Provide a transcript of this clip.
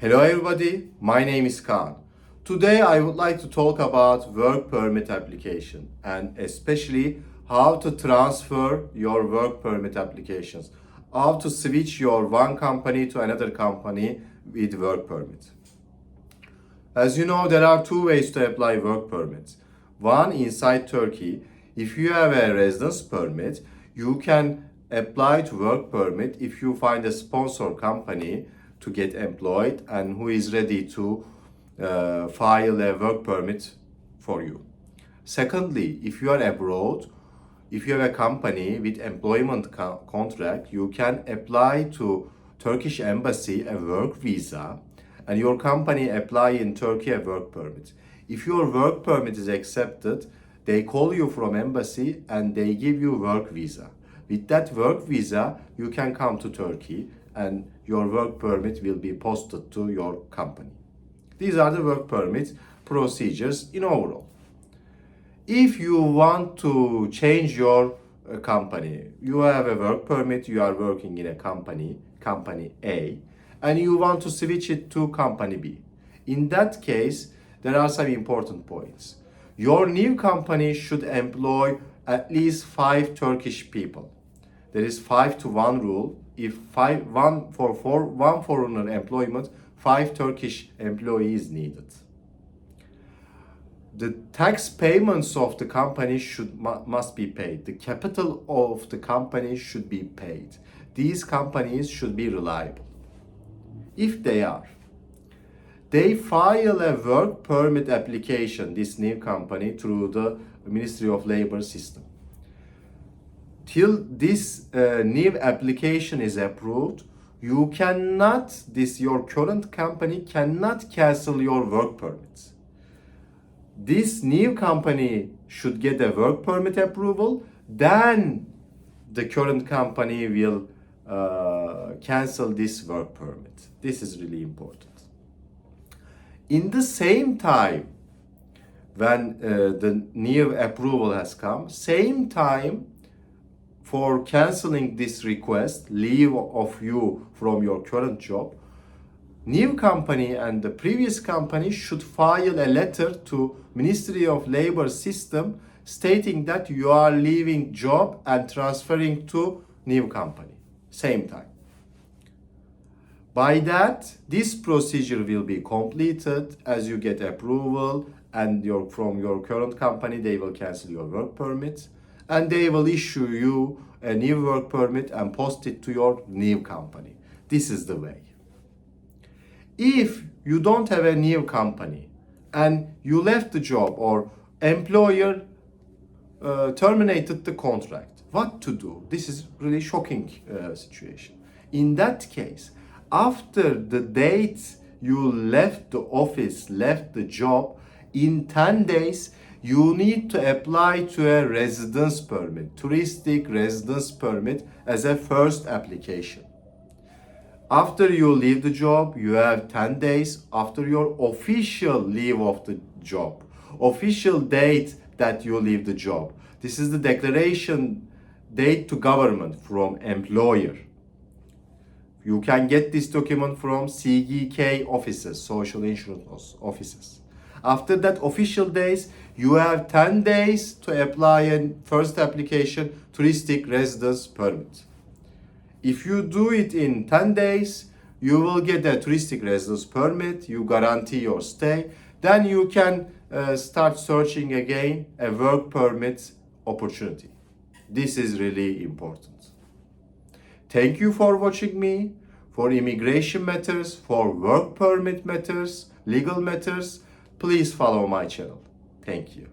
Hello everybody, my name is Kaan. Today I would like to talk about work permit application and especially how to transfer your work permit applications, how to switch your one company to another company with work permit. As you know, there are two ways to apply work permits. One, inside Turkey, if you have a residence permit, you can apply to work permit if you find a sponsor company to get employed and who is ready to file a work permit for you. Secondly, if you are abroad, if you have a company with employment contract, you can apply to Turkish embassy a work visa and your company apply in Turkey a work permit. If your work permit is accepted, they call you from embassy and they give you work visa. With that work visa, you can come to Turkey and your work permit will be posted to your company. These are the work permit procedures in overall. If you want to change your company, you have a work permit, you are working in a company A, and you want to switch it to company B. In that case, there are some important points. Your new company should employ at least 5 Turkish people. There is 5-to-1 rule. If one foreigner employment, 5 Turkish employees needed. The tax payments of the company must be paid. The capital of the company should be paid. These companies should be reliable. If they are, they file a work permit application, this new company, through the Ministry of Labor system. Till this new application is approved, your current company cannot cancel your work permits. This new company should get a work permit approval, then the current company will cancel this work permit. This is really important. In the same time, when the new approval has come, same time for canceling this request, leave of you from your current job, new company and the previous company should file a letter to Ministry of Labor system stating that you are leaving job and transferring to new company, same time. By that, this procedure will be completed as you get approval and from your current company, they will cancel your work permit and they will issue you a new work permit and post it to your new company. This is the way. If you don't have a new company and you left the job or employer terminated the contract, what to do? This is really shocking situation. In that case, after the date you left the office, left the job, in 10 days, you need to apply to a residence permit, touristic residence permit as a first application. After you leave the job, you have 10 days after your official leave of the job, official date that you leave the job. This is the declaration date to government from employer. You can get this document from CGK offices, social insurance offices. After that official days, you have 10 days to apply a first application, touristic residence permit. If you do it in 10 days, you will get a touristic residence permit, you guarantee your stay, then you can start searching again a work permit opportunity. This is really important. Thank you for watching me. For immigration matters, for work permit matters, legal matters, please follow my channel. Thank you.